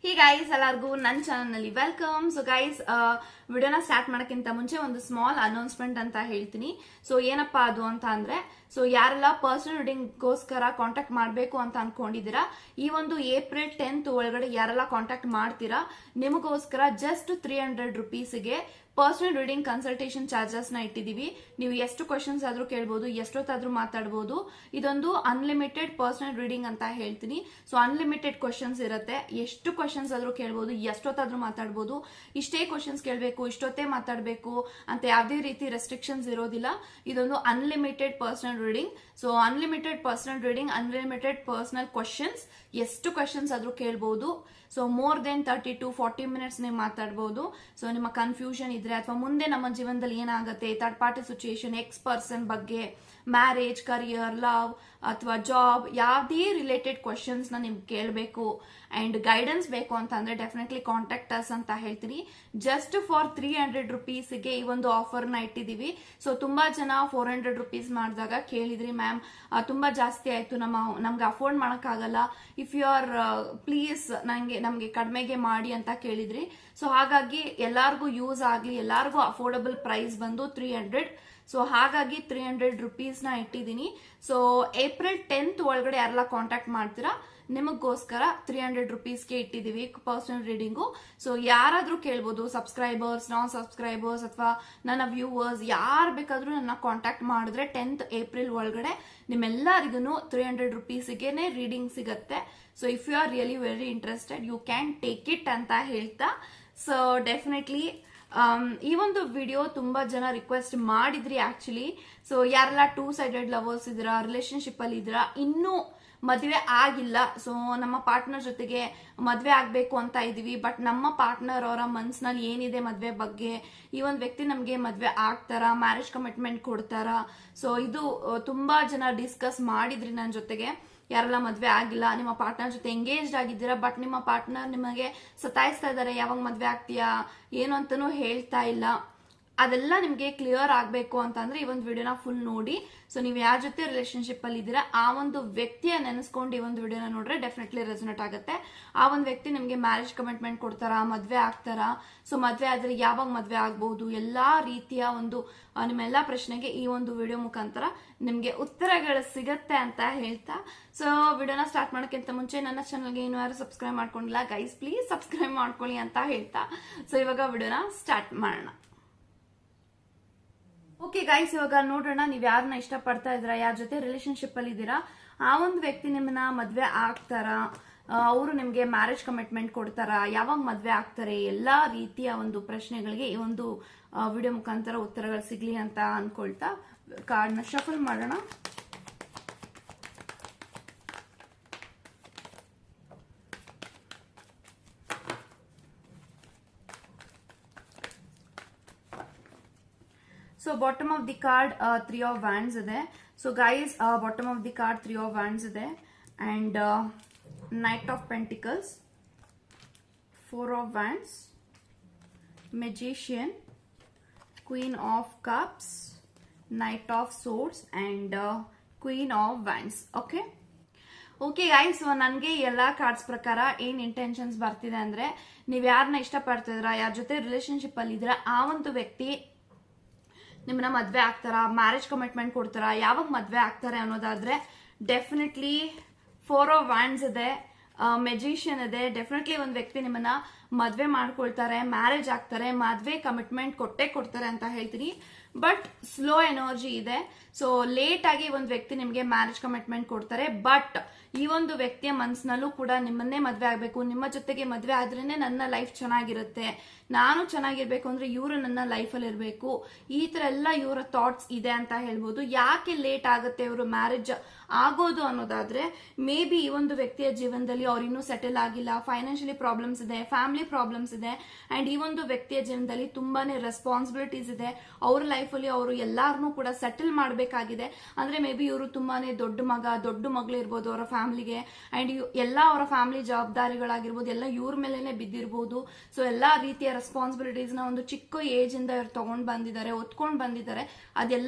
Hey guys, ಎಲ್ಲರಿಗೂ ನನ್ನ ಚಾನಲ್ನಲ್ಲಿ ವೆಲ್ಕಮ್. ಸೊ ಗೈಸ್, ವಿಡಿಯೋನ ಸ್ಟಾರ್ಟ್ ಮಾಡೋಕ್ಕಿಂತ ಮುಂಚೆ ಒಂದು ಸ್ಮಾಲ್ ಅನೌನ್ಸ್ಮೆಂಟ್ ಅಂತ ಹೇಳ್ತೀನಿ. ಸೊ ಏನಪ್ಪಾ ಅದು ಅಂತ ಅಂದ್ರೆ, ಸೊ ಯಾರೆಲ್ಲ ಪರ್ಸನಲ್ ರೀಡಿಂಗ್ಗೋಸ್ಕರ ಕಾಂಟ್ಯಾಕ್ಟ್ ಮಾಡಬೇಕು ಅಂತ ಅನ್ಕೊಂಡಿದ್ದೀರಾ, ಈ ಒಂದು ಏಪ್ರಿಲ್ 10th ಒಳಗಡೆ ಯಾರೆಲ್ಲ ಕಾಂಟ್ಯಾಕ್ಟ್ ಮಾಡ್ತೀರಾ, ನಿಮಗೋಸ್ಕರ ಜಸ್ಟ್ 300 rupeesಗೆ ಪರ್ಸನಲ್ ರೀಡಿಂಗ್ ಕನ್ಸಲ್ಟೇಷನ್ ಚಾರ್ಜಸ್ ನ ಇಟ್ಟಿದೀವಿ. ನೀವು ಎಷ್ಟು ಕ್ವಶನ್ಸ್ ಆದ್ರೂ ಕೇಳಬಹುದು, ಎಷ್ಟೊತ್ತಾದ್ರೂ ಮಾತಾಡಬಹುದು. ಇದೊಂದು ಅನ್ಲಿಮಿಟೆಡ್ ಪರ್ಸನಲ್ ರೀಡಿಂಗ್ ಅಂತ ಹೇಳ್ತೀನಿ. ಸೊ ಅನ್ಲಿಮಿಟೆಡ್ ಕ್ವಶನ್ಸ್ ಇರುತ್ತೆ, ಎಷ್ಟು ಕ್ವಶನ್ಸ್ ಆದ್ರೂ ಕೇಳಬಹುದು, ಎಷ್ಟೊತ್ತಾದ್ರೂ ಮಾತಾಡಬಹುದು. ಇಷ್ಟೇ ಕ್ವಶನ್ಸ್ ಕೇಳಬೇಕು, ಇಷ್ಟೊತ್ತೇ ಮಾತಾಡಬೇಕು ಅಂತ ಯಾವುದೇ ರೀತಿ ರೆಸ್ಟ್ರಿಕ್ಷನ್ಸ್ ಇರೋದಿಲ್ಲ. ಇದೊಂದು unlimited personal reading. So unlimited personal reading, unlimited personal questions, ಎಷ್ಟು ಕ್ವಶನ್ಸ್ ಆದ್ರೂ ಕೇಳಬಹುದು. So more than 30 to 40 minutes ನೀವು ಮಾತಾಡಬಹುದು. ಸೊ ನಿಮ್ಮ ಕನ್ಫ್ಯೂಷನ್ ಇದ್ರೆ ಅಥವಾ ಮುಂದೆ ನಮ್ಮ ಜೀವನದಲ್ಲಿ ಏನಾಗುತ್ತೆ, third party situation, ex person ಬಗ್ಗೆ, ಮ್ಯಾರೇಜ್, ಕರಿಯರ್, ಲವ್ ಅಥವಾ ಜಾಬ್, ಯಾವುದೇ ರಿಲೇಟೆಡ್ ಕ್ವಶನ್ಸ್ ನ ನಿಮ್ಗೆ ಕೇಳಬೇಕು ಅಂಡ್ ಗೈಡೆನ್ಸ್ ಬೇಕು ಅಂತ ಅಂದ್ರೆ ಡೆಫಿನೆಟ್ಲಿ ಕಾಂಟ್ಯಾಕ್ಟ್ ಅಸ್ ಅಂತ ಹೇಳ್ತೀನಿ. ಜಸ್ಟ್ ಫಾರ್ 300 rupeesಗೆ ಈ ಒಂದು ಆಫರ್ ನ ಇಟ್ಟಿದೀವಿ. ಸೊ ತುಂಬಾ ಜನ 400 rupees ಮಾಡಿದಾಗ ಕೇಳಿದ್ರಿ, ಮ್ಯಾಮ್ ತುಂಬಾ ಜಾಸ್ತಿ ಆಯ್ತು, ನಮ್ಗೆ ಅಫೋರ್ಡ್ ಮಾಡಕ್ಕಾಗಲ್ಲ, ಇಫ್ ಯು ಆರ್ ಪ್ಲೀಸ್ ನಮ್ಗೆ ಕಡಿಮೆಗೆ ಮಾಡಿ ಅಂತ ಕೇಳಿದ್ರಿ. ಸೊ ಹಾಗಾಗಿ ಎಲ್ಲಾರ್ಗು ಯೂಸ್ ಆಗ್ಲಿ, ಎಲ್ಲಾರ್ಗು ಅಫೋರ್ಡಬಲ್ ಪ್ರೈಸ್ ಬಂದು 300. ಸೊ ಹಾಗಾಗಿ 300 rupees ನ ಇಟ್ಟಿದ್ದೀನಿ. ಸೊ ಏಪ್ರಿಲ್ 10th ಒಳಗಡೆ ಯಾರೆಲ್ಲ ಕಾಂಟ್ಯಾಕ್ಟ್ ಮಾಡ್ತೀರಾ, ನಿಮಗೋಸ್ಕರ 300 rupeesಗೆ ಇಟ್ಟಿದೀವಿ ಪರ್ಸನಲ್ ರೀಡಿಂಗು. ಸೊ ಯಾರಾದ್ರೂ ಕೇಳ್ಬೋದು, ಸಬ್ಸ್ಕ್ರೈಬರ್ಸ್, ನಾನ್ ಸಬ್ಸ್ಕ್ರೈಬರ್ಸ್ ಅಥವಾ ನನ್ನ ವ್ಯೂವರ್ಸ್, ಯಾರು ಬೇಕಾದ್ರೂ ನನ್ನ ಕಾಂಟ್ಯಾಕ್ಟ್ ಮಾಡಿದ್ರೆ 10th ಏಪ್ರಿಲ್ ಒಳಗಡೆ ನಿಮ್ಮೆಲ್ಲರಿಗೂ 300 rupeesಗೆನೆ ರೀಡಿಂಗ್ ಸಿಗತ್ತೆ. So if you are really very interested, you can take it ಅಂತ ಹೇಳ್ತಾ, ಸೊ ಡೆಫಿನೆಟ್ಲಿ ಈ ಒಂದು ವಿಡಿಯೋ ತುಂಬಾ ಜನ ರಿಕ್ವೆಸ್ಟ್ ಮಾಡಿದ್ರಿ ಆಕ್ಚುಲಿ. ಸೊ ಯಾರೆಲ್ಲ 2-sided ಲವರ್ಸ್ ಇದ್ದೀರಾ, ರಿಲೇಶನ್ಶಿಪ್ ಅಲ್ಲಿ ಇದ್ದೀರಾ, ಇನ್ನೂ ಮದುವೆ ಆಗಿಲ್ಲ, ಸೊ ನಮ್ಮ ಪಾರ್ಟ್ನರ್ ಜೊತೆಗೆ ಮದ್ವೆ ಆಗ್ಬೇಕು ಅಂತ ಇದೀವಿ, ಬಟ್ ನಮ್ಮ ಪಾರ್ಟ್ನರ್ ಅವರ ಮನ್ಸಿನಲ್ಲಿ ಏನಿದೆ ಮದ್ವೆ ಬಗ್ಗೆ, ಈ ಒಂದು ವ್ಯಕ್ತಿ ನಮ್ಗೆ ಮದ್ವೆ ಆಗ್ತಾರಾ, ಮ್ಯಾರೇಜ್ ಕಮಿಟ್ಮೆಂಟ್ ಕೊಡ್ತಾರಾ, ಸೊ ಇದು ತುಂಬಾ ಜನ ಡಿಸ್ಕಸ್ ಮಾಡಿದ್ರಿ ನನ್ನ ಜೊತೆಗೆ. ಯಾರೆಲ್ಲ ಮದ್ವೆ ಆಗಿಲ್ಲ, ನಿಮ್ಮ ಪಾರ್ಟ್ನರ್ ಜೊತೆ ಎಂಗೇಜ್ಡ್ ಆಗಿದ್ದೀರಾ, ಬಟ್ ನಿಮ್ಮ ಪಾರ್ಟ್ನರ್ ನಿಮಗೆ ಸತಾಯಿಸ್ತಾ ಇದಾರೆ, ಯಾವಾಗ ಮದ್ವೆ ಆಗ್ತೀಯಾ ಏನು ಅಂತಾನೂ ಹೇಳ್ತಾ ಇಲ್ಲ, ಅದೆಲ್ಲ ನಿಮ್ಗೆ ಕ್ಲಿಯರ್ ಆಗ್ಬೇಕು ಅಂತಂದ್ರೆ ಈ ಒಂದು ವಿಡಿಯೋನ ಫುಲ್ ನೋಡಿ. ಸೊ ನೀವು ಯಾರ ಜೊತೆ ರಿಲೇಶನ್ಶಿಪ್ ಅಲ್ಲಿ ಇದ್ದೀರಾ, ಆ ಒಂದು ವ್ಯಕ್ತಿಯ ನೆನೆಸ್ಕೊಂಡು ಈ ಒಂದು ವಿಡಿಯೋನ ನೋಡ್ರೆ ಡೆಫಿನೆಟ್ಲಿ ರೆಸೊನೇಟ್ ಆಗುತ್ತೆ. ಆ ಒಂದು ವ್ಯಕ್ತಿ ನಿಮ್ಗೆ ಮ್ಯಾರೇಜ್ ಕಮಿಟ್ಮೆಂಟ್ ಕೊಡ್ತಾರಾ, ಮದ್ವೆ ಆಗ್ತಾರಾ, ಸೊ ಮದ್ವೆ ಆದ್ರೆ ಯಾವಾಗ ಮದ್ವೆ ಆಗ್ಬಹುದು, ಎಲ್ಲಾ ರೀತಿಯ ಒಂದು ನಿಮ್ಮೆಲ್ಲಾ ಪ್ರಶ್ನೆಗೆ ಈ ಒಂದು ವಿಡಿಯೋ ಮುಖಾಂತರ ನಿಮ್ಗೆ ಉತ್ತರಗಳು ಸಿಗತ್ತೆ ಅಂತ ಹೇಳ್ತಾ, ಸೊ ವಿಡಿಯೋನ ಸ್ಟಾರ್ಟ್ ಮಾಡೋಕ್ಕಿಂತ ಮುಂಚೆ ನನ್ನ ಚಾನಲ್ಗೆ ಇನ್ನೂ ಯಾರು ಸಬ್ಸ್ಕ್ರೈಬ್ ಮಾಡ್ಕೊಂಡಿಲ್ಲ, ಗೈಸ್ ಪ್ಲೀಸ್ ಸಬ್ಸ್ಕ್ರೈಬ್ ಮಾಡ್ಕೊಳ್ಳಿ ಅಂತ ಹೇಳ್ತಾ, ಸೊ ಇವಾಗ ವಿಡಿಯೋನ ಸ್ಟಾರ್ಟ್ ಮಾಡೋಣ. ಓಕೆ ಗೈಸ್, ಇವಾಗ ನೋಡೋಣ, ನೀವ್ ಯಾರನ್ನ ಇಷ್ಟಪಡ್ತಾ ಇದ್ದೀರಾ, ಯಾರ ಜೊತೆ ರಿಲೇಶನ್ಶಿಪ್ ಅಲ್ಲಿ ಇದ್ದೀರಾ, ಆ ಒಂದು ವ್ಯಕ್ತಿ ನಿಮ್ಮನ್ನ ಮದ್ವೆ ಆಗ್ತಾರಾ, ಅವರು ನಿಮ್ಗೆ ಮ್ಯಾರೇಜ್ ಕಮಿಟ್ಮೆಂಟ್ ಕೊಡ್ತಾರಾ, ಯಾವಾಗ ಮದ್ವೆ ಆಗ್ತಾರೆ, ಎಲ್ಲಾ ರೀತಿಯ ಒಂದು ಪ್ರಶ್ನೆಗಳಿಗೆ ಈ ಒಂದು ವಿಡಿಯೋ ಮುಖಾಂತರ ಉತ್ತರಗಳು ಸಿಗ್ಲಿ ಅಂತ ಅನ್ಕೊಳ್ತಾ ಕಾರ್ಡ್ ನ ಶಫಲ್ ಮಾಡೋಣ. So bottom of the card 3 of wands ಇದೆ. So guys, bottom of the card 3 of wands ಇದೆ, and knight of pentacles, 4 of wands, magician, queen of cups, knight of swords and queen of wands. Okay guys, ನನಗೆ ಎಲ್ಲಾ cards ಪ್ರಕಾರ ಏನ್ intentions ಬರ್ತಿದೆ ಅಂದ್ರೆ, ನೀವ್ ಯಾರನ್ನ ಇಷ್ಟಪಡ್ತಿದ್ರ, ಯಾರ ಜೊತೆ ರಿಲೇಶನ್ಶಿಪ್ ಅಲ್ಲಿ ಇದ್ರ, ಆ ಒಂದು ವ್ಯಕ್ತಿ ನಿಮ್ಮನ್ನ ಮದ್ವೆ ಆಗ್ತಾರಾ, ಮ್ಯಾರೇಜ್ ಕಮಿಟ್ಮೆಂಟ್ ಕೊಡ್ತಾರಾ, ಯಾವಾಗ ಮದ್ವೆ ಆಗ್ತಾರೆ ಅನ್ನೋದಾದ್ರೆ ಡೆಫಿನೆಟ್ಲಿ 4 of wands ಇದೆ, ಮೆಜಿಷಿಯನ್ ಇದೆ. ಡೆಫಿನೆಟ್ಲಿ ಒಂದು ವ್ಯಕ್ತಿ ನಿಮ್ಮನ್ನ ಮದ್ವೆ ಮಾಡ್ಕೊಳ್ತಾರೆ, ಮ್ಯಾರೇಜ್ ಆಗ್ತಾರೆ, ಮದ್ವೆ ಕಮಿಟ್ಮೆಂಟ್ ಕೊಟ್ಟೆ ಕೊಡ್ತಾರೆ ಅಂತ ಹೇಳ್ತೀನಿ. ಬಟ್ ಸ್ಲೋ ಎನರ್ಜಿ ಇದೆ. ಸೊ ಲೇಟ್ ಆಗಿ ಒಂದು ವ್ಯಕ್ತಿ ನಿಮ್ಗೆ ಮ್ಯಾರೇಜ್ ಕಮಿಟ್ಮೆಂಟ್ ಕೊಡ್ತಾರೆ, ಬಟ್ ಈ ಒಂದು ವ್ಯಕ್ತಿಯ ಮನಸ್ಸಿನಲ್ಲೂ ಕೂಡ ನಿಮ್ಮನ್ನೇ ಮದ್ವೆ ಆಗ್ಬೇಕು, ನಿಮ್ಮ ಜೊತೆಗೆ ಮದ್ವೆ ಆದ್ರೇನೆ ನನ್ನ ಲೈಫ್ ಚೆನ್ನಾಗಿರುತ್ತೆ, ನಾನು ಚೆನ್ನಾಗಿರ್ಬೇಕು ಅಂದ್ರೆ ಇವರು ನನ್ನ ಲೈಫಲ್ಲಿ ಇರಬೇಕು, ಈ ತರ ಎಲ್ಲ ಇವರ ಥಾಟ್ಸ್ ಇದೆ ಅಂತ ಹೇಳ್ಬೋದು. ಯಾಕೆ ಲೇಟ್ ಆಗುತ್ತೆ ಇವರು ಮ್ಯಾರೇಜ್ ಆಗೋದು ಅನ್ನೋದಾದ್ರೆ, ಮೇ ಬಿ ಈ ಒಂದು ವ್ಯಕ್ತಿಯ ಜೀವನದಲ್ಲಿ ಅವ್ರು ಇನ್ನೂ ಸೆಟಲ್ ಆಗಿಲ್ಲ, ಫೈನಾನ್ಷಿಯಲಿ ಪ್ರಾಬ್ಲಮ್ಸ್ ಇದೆ, ಫ್ಯಾಮಿಲಿ ಪ್ರಾಬ್ಲಮ್ಸ್ ಇದೆ, ಅಂಡ್ ಈ ಒಂದು ವ್ಯಕ್ತಿಯ ಜೀವನದಲ್ಲಿ ತುಂಬಾನೇ ರೆಸ್ಪಾನ್ಸಿಬಿಲಿಟೀಸ್ ಇದೆ. ಅವ್ರ ಲೈಫಲ್ಲಿ ಅವರು ಎಲ್ಲಾರನ್ನೂ ಕೂಡ ಸೆಟಲ್ ಮಾಡಬೇಕಾಗಿದೆ. ಅಂದ್ರೆ ಮೇ ಬಿ ಇವರು ತುಂಬಾನೇ ದೊಡ್ಡ ಮಗ, ದೊಡ್ಡ ಮಗಳು ಇರ್ಬೋದು ಅವರ ಫ್ಯಾಮಿಲಿಗೆ, ಅಂಡ್ ಎಲ್ಲ ಅವರ ಫ್ಯಾಮಿಲಿ ಜವಾಬ್ದಾರಿಗಳಾಗಿರ್ಬೋದು ಎಲ್ಲ ಇವ್ರ ಮೇಲೆನೆ ಬಿದ್ದಿರ್ಬೋದು. ಸೊ ಎಲ್ಲಾ ರೀತಿಯ ರೆಸ್ಪಾನ್ಸಿಬಿಲಿಟೀಸ್ ನ ಒಂದು ಚಿಕ್ಕ ಏಜ್ ಇಂದ ಇವ್ರು ತಗೊಂಡ್ ಬಂದಿದ್ದಾರೆ, ಒತ್ಕೊಂಡ್ ಬಂದಿದ್ದಾರೆ.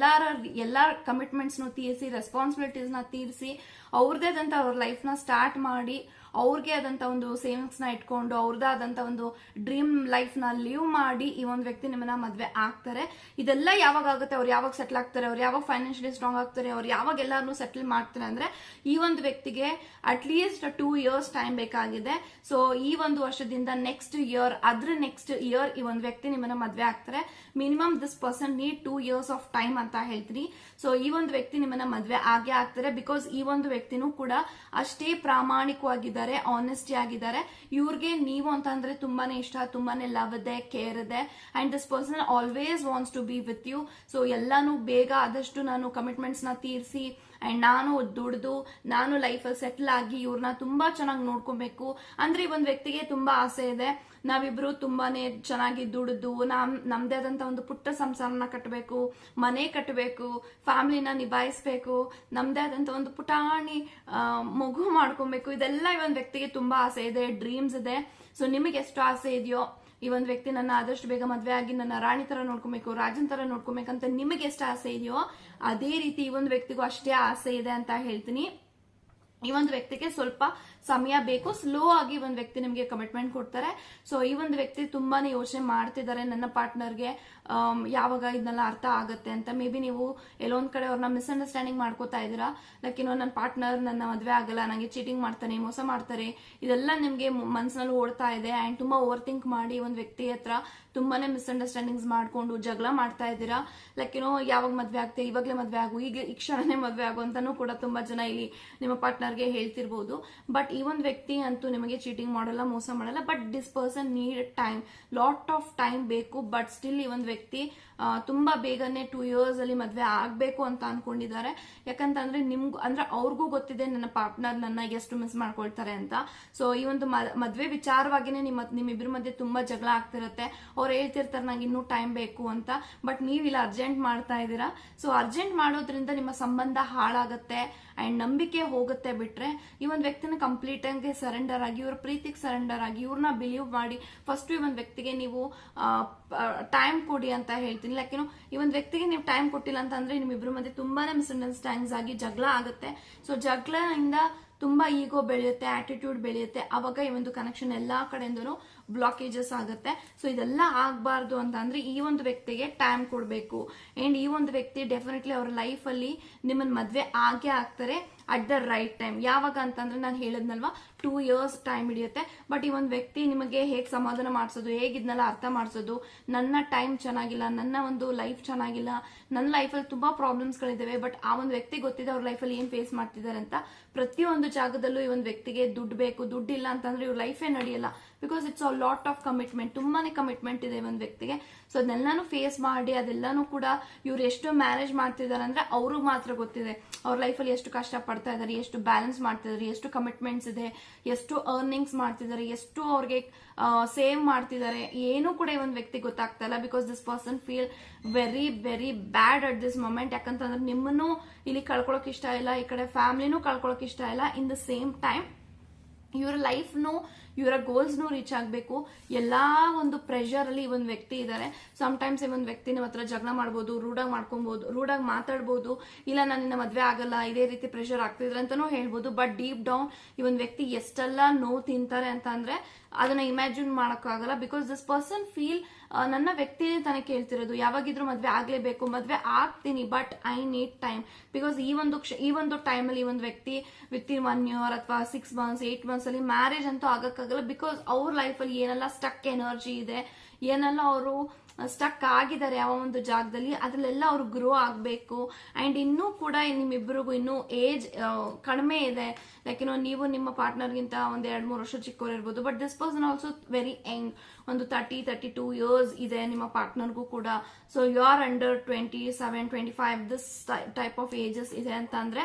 ಎಲ್ಲಾ ಕಮಿಟ್ಮೆಂಟ್ಸ್ ತೀರಿಸಿ, ರೆಸ್ಪಾನ್ಸಿಬಿಲಿಟೀಸ್ ನ ತೀರಿಸಿ, ಅವ್ರದ್ದೇದಂತ ಅವ್ರ ಲೈಫ್ ನ ಸ್ಟಾರ್ಟ್ ಮಾಡಿ ಅವ್ರಿಗೆ ಆದಂತ ಒಂದು ಸೇವಿಂಗ್ಸ್ ನ ಇಟ್ಕೊಂಡು ಅವ್ರದ್ದಾದಂತ ಒಂದು ಡ್ರೀಮ್ ಲೈಫ್ ನ ಲೀವ್ ಮಾಡಿ ಈ ಒಂದು ವ್ಯಕ್ತಿ ನಿಮ್ಮನ್ನ ಮದ್ವೆ ಆಗ್ತಾರೆ. ಇದೆಲ್ಲ ಯಾವಾಗ ಆಗುತ್ತೆ, ಅವ್ರು ಯಾವಾಗ ಸೆಟ್ಲ್ ಆಗ್ತಾರೆ, ಅವ್ರು ಯಾವಾಗ ಫೈನಾನ್ಷಿಯಲಿ ಸ್ಟ್ರಾಂಗ್ ಆಗ್ತಾರೆ, ಅವ್ರು ಯಾವಾಗ ಎಲ್ಲಾರನ್ನೂ ಸೆಟಲ್ ಮಾಡ್ತಾರೆ ಅಂದ್ರೆ ಈ ಒಂದು ವ್ಯಕ್ತಿಗೆ ಅಟ್ಲೀಸ್ಟ್ 2 years ಟೈಮ್ ಬೇಕಾಗಿದೆ. ಸೊ ಈ ಒಂದು ವರ್ಷದಿಂದ ನೆಕ್ಸ್ಟ್ ಇಯರ್, ಅದ್ರ ನೆಕ್ಸ್ಟ್ ಇಯರ್ ಈ ಒಂದು ವ್ಯಕ್ತಿ ನಿಮ್ಮನ್ನ ಮದ್ವೆ ಆಗ್ತಾರೆ. Minimum this person need 2 years of time ಅಂತ ಹೇಳ್ತೀನಿ. ಸೊ ಈ ಒಂದು ವ್ಯಕ್ತಿ ನಿಮ್ಮನ್ನ ಮದ್ವೆ ಆಗೇ ಆಗ್ತಾರೆ. ಬಿಕಾಸ್ ಈ ಒಂದು ವ್ಯಕ್ತಿನೂ ಕೂಡ ಅಷ್ಟೇ ಪ್ರಾಮಾಣಿಕವಾಗಿದ್ದಾರೆ, ಆನೆಸ್ಟಿ ಆಗಿದ್ದಾರೆ. ಇವ್ರಿಗೆ ನೀವು ಅಂತ ಅಂದ್ರೆ ತುಂಬಾನೇ ಇಷ್ಟ, ತುಂಬಾನೇ ಲವ್ ಇದೆ, ಕೇರ್ ಇದೆ. And this person always wants to be with you. So ಎಲ್ಲಾನು ಬೇಗ ಆದಷ್ಟು ನಾನು ಕಮಿಟ್ಮೆಂಟ್ಸ್ ನ ತೀರಿಸಿ ಅಂಡ್ ನಾನು ದುಡ್ದು ನಾನು ಲೈಫಲ್ಲಿ ಸೆಟಲ್ ಆಗಿ ಇವ್ರನ್ನ ತುಂಬಾ ಚೆನ್ನಾಗಿ ನೋಡ್ಕೊಬೇಕು ಅಂದ್ರೆ ಈ ಒಂದು ವ್ಯಕ್ತಿಗೆ ತುಂಬಾ ಆಸೆ ಇದೆ. ನಾವಿಬ್ರು ತುಂಬಾನೇ ಚೆನ್ನಾಗಿ ದುಡಿದು ನಮ್ದೇ ಆದಂತ ಒಂದು ಪುಟ್ಟ ಸಂಸಾರನ ಕಟ್ಟಬೇಕು, ಮನೆ ಕಟ್ಟಬೇಕು, ಫ್ಯಾಮಿಲಿನ ನಿಭಾಯಿಸ್ಬೇಕು, ನಮ್ದೇ ಆದಂತ ಒಂದು ಪುಟಾಣಿ ಮಗು ಮಾಡ್ಕೊಬೇಕು. ಇದೆಲ್ಲ ಈ ಒಂದು ವ್ಯಕ್ತಿಗೆ ತುಂಬಾ ಆಸೆ ಇದೆ, ಡ್ರೀಮ್ಸ್ ಇದೆ. ಸೊ ನಿಮಗೆ ಎಷ್ಟು ಆಸೆ ಇದೆಯೋ ಈ ಒಂದು ವ್ಯಕ್ತಿ ನನ್ನ ಆದಷ್ಟು ಬೇಗ ಮದ್ವೆ ಆಗಿ ನನ್ನ ರಾಣಿ ತರ ನೋಡ್ಕೊಬೇಕು, ರಾಜನ್ ತರ ನೋಡ್ಕೊಬೇಕಂತ ನಿಮಗೆ ಎಷ್ಟು ಆಸೆ ಇದೆಯೋ ಅದೇ ರೀತಿ ಈ ಒಂದು ವ್ಯಕ್ತಿಗೂ ಅಷ್ಟೇ ಆಸೆ ಇದೆ ಅಂತ ಹೇಳ್ತೀನಿ. ಈ ಒಂದು ವ್ಯಕ್ತಿಗೆ ಸ್ವಲ್ಪ ಸಮಯ ಬೇಕು, ಸ್ಲೋ ಆಗಿ ಒಂದು ವ್ಯಕ್ತಿ ನಿಮಗೆ ಕಮಿಟ್ಮೆಂಟ್ ಕೊಡ್ತಾರೆ. ಸೊ ಈ ಒಂದು ವ್ಯಕ್ತಿ ತುಂಬಾನೇ ಯೋಚನೆ ಮಾಡ್ತಿದ್ದಾರೆ ನನ್ನ ಪಾರ್ಟ್ನರ್ಗೆ ಯಾವಾಗ ಇದನ್ನೆಲ್ಲ ಅರ್ಥ ಆಗುತ್ತೆ ಅಂತ. ಮೇ ಬಿ ನೀವು ಎಲ್ಲೊಂದ್ ಕಡೆ ಅವ್ರನ್ನ ಮಿಸ್ಅಂಡರ್ಸ್ಟ್ಯಾಂಡಿಂಗ್ ಮಾಡ್ಕೋತಾ ಇದ್ದೀರಾ. ಲೈಕ್ ನನ್ನ ಪಾರ್ಟ್ನರ್ ನನ್ನ ಮದ್ವೆ ಆಗಲ್ಲ, ನಂಗೆ ಚೀಟಿಂಗ್ ಮಾಡ್ತಾನೆ, ಮೋಸ ಮಾಡ್ತಾರೆ, ಇದೆಲ್ಲ ನಿಮ್ಗೆ ಮನ್ಸಿನಲ್ಲಿ ಓಡ್ತಾ ಇದೆ. ಅಂಡ್ ತುಂಬಾ ಓವರ್ ಥಿಂಕ್ ಮಾಡಿ ಒಂದು ವ್ಯಕ್ತಿ ಹತ್ರ ತುಂಬಾನೇ ಮಿಸ್ಅಂಡರ್ಸ್ಟ್ಯಾಂಡಿಂಗ್ಸ್ ಮಾಡ್ಕೊಂಡು ಜಗಳ ಮಾಡ್ತಾ ಇದ್ದೀರಾ. ಲೈಕ್ ಯಾವಾಗ ಮದ್ವೆ ಆಗ್ತೇ, ಇವಾಗಲೇ ಮದ್ವೆ ಆಗು, ಈಗ ಈ ಕ್ಷಣನೇ ಮದ್ವೆ ಆಗು ಅಂತಾನು ಕೂಡ ತುಂಬಾ ಜನ ಇಲ್ಲಿ ನಿಮ್ಮ ಪಾರ್ಟ್ನರ್ಗೆ ಹೇಳ್ತಿರ್ಬೋದು. ಬಟ್ ಈ ಒಂದು ವ್ಯಕ್ತಿ ಅಂತೂ ನಿಮಗೆ ಚೀಟಿಂಗ್ ಮಾಡಲ್ಲ, ಮೋಸ ಮಾಡಲ್ಲ. But this person need time, lot of time ಬೇಕು. ಬಟ್ ಸ್ಟಿಲ್ ಈ ಒಂದು ವ್ಯಕ್ತಿ ತುಂಬಾ ಬೇಗನೆ 2 years ಅಲ್ಲಿ ಮದ್ವೆ ಆಗ್ಬೇಕು ಅಂತ ಅನ್ಕೊಂಡಿದ್ದಾರೆ. ಯಾಕಂತಂದ್ರೆ ನಿಮ್ಗೂ ಅಂದ್ರೆ ಅವ್ರಿಗೂ ಗೊತ್ತಿದೆ ನನ್ನ ಪಾರ್ಟ್ನರ್ ನನ್ನ ಎಷ್ಟು ಮಿಸ್ ಮಾಡ್ಕೊಳ್ತಾರೆ ಅಂತ. ಸೊ ಈ ಒಂದು ಮದ್ವೆ ವಿಚಾರವಾಗಿನೇ ನಿಮ್ಮಿಬ್ಬರ ಮಧ್ಯೆ ತುಂಬಾ ಜಗಳ ಆಗ್ತಿರತ್ತೆ. ಅವ್ರು ಹೇಳ್ತಿರ್ತಾರೆ ನಂಗೆ ಇನ್ನೂ ಟೈಮ್ ಬೇಕು ಅಂತ. ಬಟ್ ನೀವಿಲ್ಲ ಅರ್ಜೆಂಟ್ ಮಾಡ್ತಾ ಇದ್ದೀರಾ. ಸೊ ಅರ್ಜೆಂಟ್ ಮಾಡೋದ್ರಿಂದ ನಿಮ್ಮ ಸಂಬಂಧ ಹಾಳಾಗತ್ತೆ ಅಂಡ್ ನಂಬಿಕೆ ಹೋಗುತ್ತೆ. ಬಿಟ್ರೆ ಈ ಒಂದು ವ್ಯಕ್ತಿನ ಕಂಪ್ಲೀಟ್ ಆಗಿ ಸರೆಂಡರ್ ಆಗಿ, ಇವ್ರ ಪ್ರೀತಿಗೆ ಸರೆಂಡರ್ ಆಗಿ, ಇವ್ರನ್ನ ಬಿಲೀವ್ ಮಾಡಿ ಫಸ್ಟ್ ಈ ಒಂದು ವ್ಯಕ್ತಿಗೆ ನೀವು ಟೈಮ್ ಕೊಡಿ ಅಂತ ಹೇಳ್ತೀನಿ. ಲೈಕ್ ಈ ಒಂದು ವ್ಯಕ್ತಿಗೆ ನೀವು ಟೈಮ್ ಕೊಟ್ಟಿಲ್ಲ ಅಂತಂದ್ರೆ ನಿಮ್ಮಿಬ್ರ ಮಧ್ಯೆ ತುಂಬಾನೇ ಮಿಸ್ಅಂಡರ್ಸ್ಟ್ಯಾಂಡಿಂಗ್ಸ್ ಆಗಿ ಜಗಳ ಆಗುತ್ತೆ. ಸೊ ಜಗಳದಿಂದ ತುಂಬಾ ಈಗೋ ಬೆಳೆಯುತ್ತೆ, ಆಟಿಟ್ಯೂಡ್ ಬೆಳೆಯುತ್ತೆ. ಅವಾಗ ಈ ಒಂದು ಕನೆಕ್ಷನ್ ಎಲ್ಲಾ ಕಡೆಯಿಂದನೂ ಬ್ಲಾಕೇಜಸ್ ಆಗುತ್ತೆ. ಸೊ ಇದೆಲ್ಲ ಆಗ್ಬಾರ್ದು ಅಂತ ಅಂದ್ರೆ ಈ ಒಂದು ವ್ಯಕ್ತಿಗೆ ಟೈಮ್ ಕೊಡಬೇಕು. ಅಂಡ್ ಈ ಒಂದು ವ್ಯಕ್ತಿ ಡೆಫಿನೆಟ್ಲಿ ಅವ್ರ ಲೈಫ್ ಅಲ್ಲಿ ನಿಮ್ಮನ್ನ ಮದ್ವೆ ಆಗೇ ಆಗ್ತಾರೆ ಅಟ್ ದ ರೈಟ್ ಟೈಮ್. ಯಾವಾಗ ಅಂತಂದ್ರೆ ನಾನು ಹೇಳಿದ್ನಲ್ವಾ 2 years ಟೈಮ್ ಹಿಡಿಯುತ್ತೆ. ಬಟ್ ಈ ಒಂದು ವ್ಯಕ್ತಿ ನಿಮಗೆ ಹೇಗೆ ಸಮಾಧಾನ ಮಾಡಿಸೋದು, ಹೇಗೆ ಇದನ್ನೆಲ್ಲ ಅರ್ಥ ಮಾಡಿಸೋದು, ನನ್ನ ಟೈಮ್ ಚೆನ್ನಾಗಿಲ್ಲ, ನನ್ನ ಒಂದು ಲೈಫ್ ಚೆನ್ನಾಗಿಲ್ಲ, ನನ್ನ ಲೈಫಲ್ಲಿ ತುಂಬಾ ಪ್ರಾಬ್ಲಮ್ಸ್ ಗಳಿದಾವೆ. ಬಟ್ ಆ ಒಂದು ವ್ಯಕ್ತಿ ಗೊತ್ತಿದೆ ಅವ್ರ ಲೈಫಲ್ಲಿ ಏನ್ ಫೇಸ್ ಮಾಡ್ತಿದ್ದಾರೆ ಅಂತ. ಪ್ರತಿಯೊಂದು ಜಾಗದಲ್ಲೂ ಈ ಒಂದು ವ್ಯಕ್ತಿಗೆ ದುಡ್ಡು ಬೇಕು, ದುಡ್ಡಿಲ್ಲ ಅಂತಂದ್ರೆ ಇವ್ರ ಲೈಫೇ ನಡೆಯಲ್ಲ. Because it's a lot of commitment, ತುಂಬಾನೇ ಕಮಿಟ್ಮೆಂಟ್ ಇದೆ ಒಂದು ವ್ಯಕ್ತಿಗೆ. ಸೊ ಅದನ್ನೆಲ್ಲಾನು ಫೇಸ್ ಮಾಡಿ ಅದೆಲ್ಲಾನು ಕೂಡ ಇವ್ರು ಎಷ್ಟು ಮ್ಯಾನೇಜ್ ಮಾಡ್ತಿದ್ದಾರೆ ಅಂದ್ರೆ ಅವ್ರಿಗೆ ಮಾತ್ರ ಗೊತ್ತಿದೆ. ಅವ್ರ ಲೈಫಲ್ಲಿ ಎಷ್ಟು ಕಷ್ಟ ಪಡ್ತಾ ಇದಾರೆ, ಎಷ್ಟು ಬ್ಯಾಲೆನ್ಸ್ ಮಾಡ್ತಿದ್ದಾರೆ, ಎಷ್ಟು ಕಮಿಟ್ಮೆಂಟ್ಸ್ ಇದೆ, ಎಷ್ಟು ಅರ್ನಿಂಗ್ಸ್ ಮಾಡ್ತಿದ್ದಾರೆ, ಎಷ್ಟು ಅವ್ರಿಗೆ ಸೇವ್ ಮಾಡ್ತಿದ್ದಾರೆ, ಏನು ಕೂಡ ಈ ಒಂದು ವ್ಯಕ್ತಿ ಗೊತ್ತಾಗ್ತಾ ಇಲ್ಲ. Because this person feel very very bad at this moment. ಯಾಕಂತಂದ್ರೆ ನಿಮ್ಮನ್ನು ಇಲ್ಲಿ ಕಳ್ಕೊಳಕ್ ಇಷ್ಟ ಇಲ್ಲ, ಈ ಕಡೆ ಫ್ಯಾಮಿಲಿನೂ ಕಳ್ಕೊಳಕ್ ಇಷ್ಟ ಇಲ್ಲ. ಇನ್ ದ ಸೇಮ್ ಟೈಮ್ ಇವರ ಲೈಫ್ನು ಇವರ ಗೋಲ್ಸ್ನು ರೀಚ್ ಆಗಬೇಕು. ಎಲ್ಲಾ ಒಂದು ಪ್ರೆಷರ್ ಅಲ್ಲಿ ಈ ಒಂದು ವ್ಯಕ್ತಿ ಇದ್ದಾರೆ. ಸಮ್ಟೈಮ್ಸ್ ಈ ಒಂದು ವ್ಯಕ್ತಿ ನಿಮ್ಮ ಹತ್ರ ಜಗಳ ಮಾಡ್ಬೋದು, ರೂಢಾಗಿ ಮಾಡ್ಕೊಬಹುದು, ರೂಢಾಗಿ ಮಾತಾಡ್ಬೋದು, ಇಲ್ಲ ನಾನು ನಿನ್ನ ಮದ್ವೆ ಆಗಲ್ಲ ಇದೇ ರೀತಿ ಪ್ರೆಷರ್ ಆಗ್ತಿದ್ರೆ ಅಂತಾನೂ ಹೇಳ್ಬೋದು. ಬಟ್ ಡೀಪ್ ಡೌನ್ ಈ ಒಂದು ವ್ಯಕ್ತಿ ಎಷ್ಟೆಲ್ಲ ನೋವು ತಿಂತಾರೆ ಅಂತ ಅಂದ್ರೆ ಅದನ್ನ ಇಮ್ಯಾಜಿನ್ ಮಾಡಕ್ಕಾಗಲ್ಲ. ಬಿಕಾಸ್ ದಿಸ್ ಪರ್ಸನ್ ಫೀಲ್ ನನ್ನ ವ್ಯಕ್ತಿನೇ ತಾನೇ ಕೇಳ್ತಿರೋದು, ಯಾವಾಗಿದ್ರು ಮದ್ವೆ ಆಗ್ಲೇಬೇಕು, ಮದ್ವೆ ಆಗ್ತೀನಿ, but I need time. Because ಈ ಒಂದು ಟೈಮ್ ಅಲ್ಲಿ ಈ ಒಂದು ವ್ಯಕ್ತಿ ವಿತ್ ಇನ್ 1 year ಅಥವಾ 6 months 8 months ಅಲ್ಲಿ ಮ್ಯಾರೇಜ್ ಅಂತೂ ಆಗಕ್ಕಾಗಲ್ಲ. ಬಿಕಾಸ್ ಅವ್ರ ಲೈಫ್ ಅಲ್ಲಿ ಏನೆಲ್ಲ ಸ್ಟಕ್ ಎನರ್ಜಿ ಇದೆ, ಏನೆಲ್ಲ ಅವರು ಸ್ಟಕ್ ಆಗಿದ್ದಾರೆ ಯಾವ ಒಂದು ಜಾಗದಲ್ಲಿ, ಅದ್ರಲ್ಲೆಲ್ಲ ಅವ್ರು ಗ್ರೋ ಆಗ್ಬೇಕು. ಅಂಡ್ ಇನ್ನೂ ಕೂಡ ನಿಮ್ಮಿಬ್ಬರಿಗೂ ಇನ್ನೂ ಏಜ್ ಕಡಿಮೆ ಇದೆ. ಲೈಕ್ ನೀವು ನಿಮ್ಮ ಪಾರ್ಟ್ನರ್ಗಿಂತ ಒಂದ್ 2-3 ವರ್ಷ ಚಿಕ್ಕವರು ಇರ್ಬೋದು. But this person also very young, ಒಂದು 30-32 years ಇದೆ ನಿಮ್ಮ ಪಾರ್ಟ್ನರ್ಗೂ ಕೂಡ. So you are under 27-25 this type of ages ಇದೆ ಅಂತ ಅಂದ್ರೆ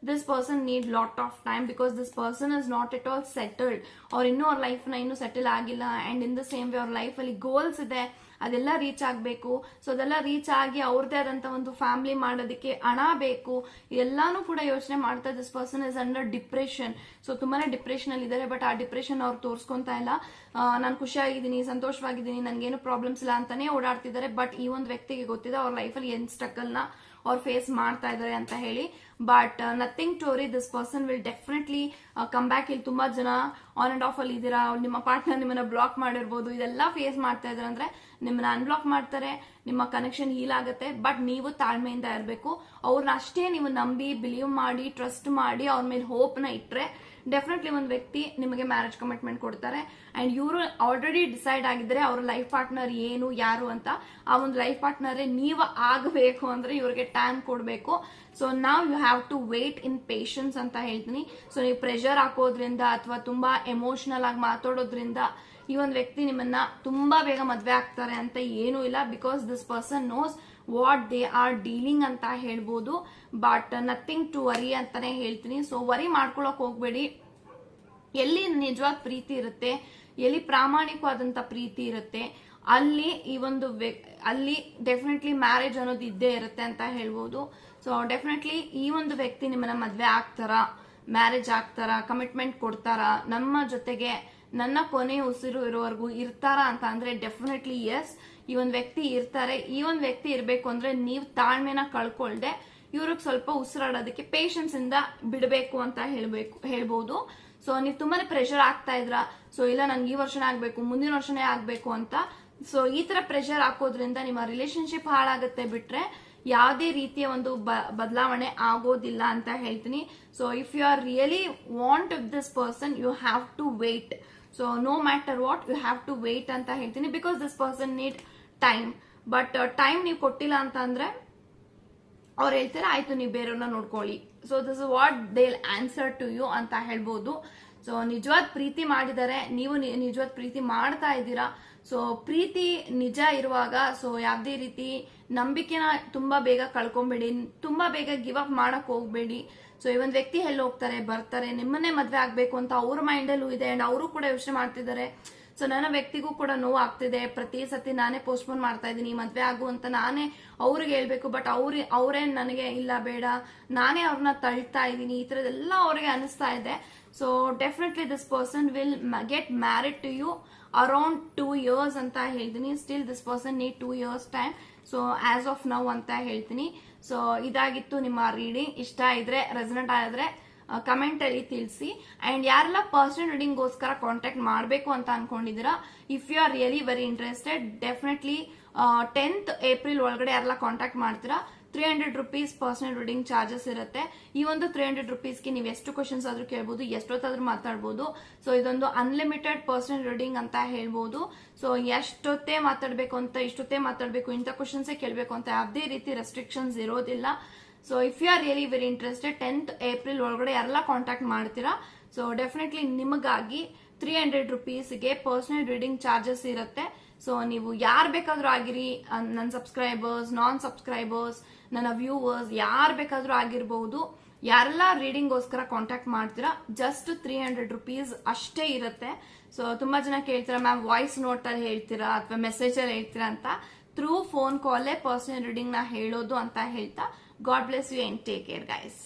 this person need lot of time because this person is not at all settled. or ಇನ್ನೂ ಅವ್ರ ಲೈಫ್ ನ ಇನ್ನೂ ಸೆಟಲ್ ಆಗಿಲ್ಲ. And in the same way ಅವ್ರ ಲೈಫ್ ಅಲ್ಲಿ ಗೋಲ್ಸ್ ಇದೆ, ಅದೆಲ್ಲ ರೀಚ್ ಆಗ್ಬೇಕು. ಸೊ ಅದೆಲ್ಲ ರೀಚ್ ಆಗಿ ಅವ್ರದೇ ಆದಂತ ಒಂದು ಫ್ಯಾಮಿಲಿ ಮಾಡೋದಕ್ಕೆ ಹಣ ಬೇಕು. ಎಲ್ಲಾನು ಕೂಡ ಯೋಚನೆ ಮಾಡ್ತಾ this person is under depression. So ತುಂಬಾನೇ ಡಿಪ್ರೆಷನ್ ಅಲ್ಲಿ ಇದ್ದಾರೆ. ಬಟ್ ಆ ಡಿಪ್ರೆಷನ್ ಅವ್ರು ತೋರ್ಸ್ಕೊಂತಾ ಇಲ್ಲ. ನಾನು ಖುಷಿಯಾಗಿದ್ದೀನಿ, ಸಂತೋಷವಾಗಿದ್ದೀನಿ, ನನ್ಗೇನು ಪ್ರಾಬ್ಲಮ್ಸ್ ಇಲ್ಲ ಅಂತಾನೆ ಓಡಾಡ್ತಿದ್ದಾರೆ. ಬಟ್ ಈ ಒಂದು ವ್ಯಕ್ತಿಗೆ ಗೊತ್ತಿದೆ ಅವ್ರ ಲೈಫಲ್ಲಿ ಏನ್ ಸ್ಟ್ರಗಲ್ ನ ಅವ್ರು ಫೇಸ್ ಮಾಡ್ತಾ ಇದಾರೆ ಅಂತ ಹೇಳಿ. But nothing to worry, this person will definitely come back. ಇಲ್ಲಿ ತುಂಬಾ ಜನ ಆನ್ ಅಂಡ್ ಆಫ್ ಅಲ್ಲಿ ಇದೀರಾ, ನಿಮ್ಮ ಪಾರ್ಟ್ನರ್ ನಿಮ್ಮನ್ನ ಬ್ಲಾಕ್ ಮಾಡಿರ್ಬೋದು, ಇದೆಲ್ಲ ಫೇಸ್ ಮಾಡ್ತಾ ಇದಾರೆ ಅಂದ್ರೆ ನಿಮ್ಮನ್ನ ಅನ್ಬ್ಲಾಕ್ ಮಾಡ್ತಾರೆ, ನಿಮ್ಮ ಕನೆಕ್ಷನ್ ಹೀಲ್ ಆಗುತ್ತೆ. ಬಟ್ ನೀವು ತಾಳ್ಮೆಯಿಂದ ಇರಬೇಕು. ಅವ್ರನ್ನ ಅಷ್ಟೇ ನೀವು ನಂಬಿ, ಬಿಲೀವ್ ಮಾಡಿ, ಟ್ರಸ್ಟ್ ಮಾಡಿ, ಅವ್ರ ಮೇಲೆ ಹೋಪ್ ನ ಇಟ್ರೆ ಡೆಫಿನೆಟ್ಲಿ ಒಂದು ವ್ಯಕ್ತಿ ನಿಮಗೆ ಮ್ಯಾರೇಜ್ ಕಮಿಟ್ಮೆಂಟ್ ಕೊಡ್ತಾರೆ. ಅಂಡ್ ಇವರು ಆಲ್ರೆಡಿ ಡಿಸೈಡ್ ಆಗಿದ್ರೆ ಅವ್ರ ಲೈಫ್ ಪಾರ್ಟ್ನರ್ ಏನು ಯಾರು ಅಂತ, ಆ ಒಂದು ಲೈಫ್ ಪಾರ್ಟ್ನರ್ ನೀವು ಆಗಬೇಕು ಅಂದ್ರೆ ಇವ್ರಿಗೆ ಟೈಮ್ ಕೊಡಬೇಕು. ಸೊ ನಾವ್ you have to wait in patience ಅಂತ ಹೇಳ್ತೀನಿ. ಸೊ ನೀವು ಪ್ರೆಷರ್ ಹಾಕೋದ್ರಿಂದ ಅಥವಾ ತುಂಬಾ ಎಮೋಷನಲ್ ಆಗಿ ಮಾತಾಡೋದ್ರಿಂದ ಈ ಒಂದು ವ್ಯಕ್ತಿ ನಿಮ್ಮನ್ನ ತುಂಬಾ ಬೇಗ ಮದ್ವೆ ಆಗ್ತಾರೆ ಅಂತ ಏನೂ ಇಲ್ಲ. Because this person knows what they are dealing ಅಂತ ಹೇಳ್ಬೋದು. ಬಟ್ ನಥಿಂಗ್ ಟು ವರಿ ಅಂತಾನೆ ಹೇಳ್ತೀನಿ. ಸೊ ವರಿ ಮಾಡ್ಕೊಳಕ್ ಹೋಗ್ಬೇಡಿ. ಎಲ್ಲಿ ನಿಜವಾದ ಪ್ರೀತಿ ಇರುತ್ತೆ, ಎಲ್ಲಿ ಪ್ರಾಮಾಣಿಕವಾದಂತ ಪ್ರೀತಿ ಇರುತ್ತೆ, ಅಲ್ಲಿ ಈ ಒಂದು ಅಲ್ಲಿ ಡೆಫಿನೆಟ್ಲಿ ಮ್ಯಾರೇಜ್ ಅನ್ನೋದು ಇದ್ದೇ ಇರುತ್ತೆ ಅಂತ ಹೇಳ್ಬೋದು. ಸೊ ಡೆಫಿನೆಟ್ಲಿ ಈ ಒಂದು ವ್ಯಕ್ತಿ ನಿಮ್ಮನ್ನ ಮದ್ವೆ ಆಗ್ತಾರ, ಮ್ಯಾರೇಜ್ ಆಗ್ತಾರ, ಕಮಿಟ್ಮೆಂಟ್ ಕೊಡ್ತಾರ, ನಮ್ಮ ಜೊತೆಗೆ ನನ್ನ ಕೊನೆ ಉಸಿರು ಇರೋವರೆಗೂ ಇರ್ತಾರ ಅಂತ ಅಂದ್ರೆ ಡೆಫಿನೆಟ್ಲಿ ಎಸ್, ಈ ಒಂದು ವ್ಯಕ್ತಿ ಇರ್ತಾರೆ. ಈ ಒಂದು ವ್ಯಕ್ತಿ ಇರ್ಬೇಕು ಅಂದ್ರೆ ನೀವು ತಾಳ್ಮೆನ ಕಳ್ಕೊಳ್ದೆ ಇವ್ರಿಗೆ ಸ್ವಲ್ಪ ಉಸಿರಾಡೋದಕ್ಕೆ ಪೇಷನ್ಸ್ ಇಂದ ಬಿಡಬೇಕು ಅಂತ ಹೇಳ್ಬೋದು. ಸೊ ನೀವು ತುಂಬಾನೇ ಪ್ರೆಷರ್ ಆಗ್ತಾ ಇದ್ರ, ಸೊ ಇಲ್ಲ ನಂಗೆ ಈ ವರ್ಷನೇ ಆಗ್ಬೇಕು, ಮುಂದಿನ ವರ್ಷನೇ ಆಗ್ಬೇಕು ಅಂತ. ಸೊ ಈ ತರ ಪ್ರೆಷರ್ ಹಾಕೋದ್ರಿಂದ ನಿಮ್ಮ ರಿಲೇಶನ್ಶಿಪ್ ಹಾಳಾಗತ್ತೆ ಬಿಟ್ರೆ ಯಾವುದೇ ರೀತಿಯ ಒಂದು ಬದಲಾವಣೆ ಆಗೋದಿಲ್ಲ ಅಂತ ಹೇಳ್ತೀನಿ. So if you are really want with this person, you have to wait. So no matter what, you have to wait ಅಂತ ಹೇಳ್ತೀನಿ. Because this person need time. But time ನೀವು ಕೊಟ್ಟಿಲ್ಲ ಅಂತ ಅಂದ್ರೆ ಅವ್ರು ಹೇಳ್ತಾರೆ ಆಯ್ತು ನೀವು ಬೇರೆಯವ್ರನ್ನ ನೋಡ್ಕೊಳ್ಳಿ. So this is what they will answer to you ಅಂತ ಹೇಳ್ಬೋದು. ಸೊ ನಿಜವಾದ ಪ್ರೀತಿ ಮಾಡಿದ್ದಾರೆ, ನೀವು ನಿಜವಾದ ಪ್ರೀತಿ ಮಾಡ್ತಾ ಇದ್ದೀರಾ. ಸೊ ಪ್ರೀತಿ ನಿಜ ಇರುವಾಗ ಸೊ ಯಾವುದೇ ರೀತಿ ನಂಬಿಕೆನ ತುಂಬಾ ಬೇಗ ಕಳ್ಕೊಂಬೇಡಿ, ತುಂಬಾ ಬೇಗ ಗಿವ್ ಅಪ್ ಮಾಡಕ್ ಹೋಗ್ಬೇಡಿ. ಸೊ ಈ ಒಂದು ವ್ಯಕ್ತಿ ಎಲ್ಲಿ ಹೋಗ್ತಾರೆ, ಬರ್ತಾರೆ, ನಿಮ್ಮನ್ನೇ ಮದ್ವೆ ಆಗ್ಬೇಕು ಅಂತ ಅವ್ರ ಮೈಂಡಲ್ಲೂ ಇದೆ. ಅಂಡ್ ಅವರು ಕೂಡ ಯೋಚನೆ ಮಾಡ್ತಿದ್ದಾರೆ. ಸೊ ನನ್ನ ವ್ಯಕ್ತಿಗೂ ಕೂಡ ನೋವು ಆಗ್ತಿದೆ, ಪ್ರತಿ ಸತಿ ನಾನೇ ಪೋಸ್ಟ್ಪೋನ್ ಮಾಡ್ತಾ ಇದ್ದೀನಿ ಮದ್ವೆ ಆಗು ಅಂತ ನಾನೇ ಅವ್ರಿಗೆ ಹೇಳ್ಬೇಕು. ಬಟ್ ಅವರೇ ನನಗೆ ಇಲ್ಲ ಬೇಡ, ನಾನೇ ಅವ್ರನ್ನ ತಳ್ತಾ ಇದ್ದೀನಿ, ಈ ತರದೆಲ್ಲ ಅವ್ರಿಗೆ ಅನಿಸ್ತಾ ಇದೆ. So definitely this person will get married to you around 2 years ಅಂತ ಹೇಳ್ತೀನಿ. Still this person need 2 years time. So as of now ಅಂತ ಹೇಳ್ತೀನಿ. ಸೊ ಇದಾಗಿತ್ತು ನಿಮ್ಮ ರೀಡಿಂಗ್. ಇಷ್ಟ ಇದ್ರೆ ರೆಸನೆಂಟ್ ಆದ್ರೆ ಕಮೆಂಟ್ ಅಲ್ಲಿ ತಿಳಿಸಿ. ಅಂಡ್ ಯಾರೆಲ್ಲ ಪರ್ಸನಲ್ ರೀಡಿಂಗ್ ಗೋಸ್ಕರ ಕಾಂಟ್ಯಾಕ್ಟ್ ಮಾಡಬೇಕು ಅಂತ ಅನ್ಕೊಂಡಿದ್ದೀರಾ, if you are really very interested, definitely 10th April ಒಳಗಡೆ ಯಾರೆಲ್ಲ ಕಾಂಟ್ಯಾಕ್ಟ್ ಮಾಡ್ತೀರಾ 300 rupees ಪರ್ಸನಲ್ ರೀಡಿಂಗ್ ಚಾರ್ಜಸ್ ಇರುತ್ತೆ. ಈ ಒಂದು 300 rupeesಗೆ ನೀವು ಎಷ್ಟು ಕ್ವಶನ್ಸ್ ಆದ್ರೂ ಕೇಳಬಹುದು, ಎಷ್ಟೊತ್ತಾದ್ರೂ ಮಾತಾಡಬಹುದು. ಸೊ ಇದೊಂದು ಅನ್ಲಿಮಿಟೆಡ್ ಪರ್ಸನಲ್ ರೀಡಿಂಗ್ ಅಂತ ಹೇಳ್ಬೋದು. ಸೊ ಎಷ್ಟೊತ್ತೇ ಮಾತಾಡ್ಬೇಕು ಅಂತ, ಇಷ್ಟೊತ್ತೇ ಮಾತಾಡ್ಬೇಕು, ಇಂಥ ಕ್ವಶನ್ಸೇ ಕೇಳಬೇಕು ಅಂತ ಯಾವುದೇ ರೀತಿ ರೆಸ್ಟ್ರಿಕ್ಷನ್ಸ್ ಇರೋದಿಲ್ಲ. So if you are really very interested 10th April ಒಳಗಡೆ ಯಾರೆಲ್ಲ ಕಾಂಟ್ಯಾಕ್ಟ್ ಮಾಡ್ತೀರಾ, ಸೊ ಡೆಫಿನೆಟ್ಲಿ ನಿಮಗಾಗಿ 300 rupeesಗೆ ಪರ್ಸನಲ್ ರೀಡಿಂಗ್ ಚಾರ್ಜಸ್ ಇರುತ್ತೆ. ಸೊ ನೀವು ಯಾರು ಬೇಕಾದ್ರೂ ಆಗಿರಿ, ನನ್ನ ಸಬ್ಸ್ಕ್ರೈಬರ್ಸ್, ನಾನ್ ಸಬ್ಸ್ಕ್ರೈಬರ್ಸ್, ನನ್ನ ವ್ಯೂವರ್ಸ್, ಯಾರು ಬೇಕಾದ್ರೂ ಆಗಿರಬಹುದು. ಯಾರೆಲ್ಲ ರೀಡಿಂಗ್ ಗೋಸ್ಕರ ಕಾಂಟ್ಯಾಕ್ಟ್ ಮಾಡ್ತೀರಾ ಜಸ್ಟ್ 300 rupees ಅಷ್ಟೇ ಇರುತ್ತೆ. ಸೊ ತುಂಬಾ ಜನ ಕೇಳ್ತೀರಾ ಮ್ಯಾಮ್ ವಾಯ್ಸ್ ನೋಟ್ ಅಲ್ಲಿ ಹೇಳ್ತೀರಾ ಅಥವಾ ಮೆಸೇಜ್ ಅಲ್ಲಿ ಹೇಳ್ತೀರಾ ಅಂತ. ಥ್ರೂ ಫೋನ್ ಕಾಲೇ ಪರ್ಸನಲ್ ರೀಡಿಂಗ್ ನ ಹೇಳೋದು ಅಂತ ಹೇಳ್ತಾ, god bless you and take care guys.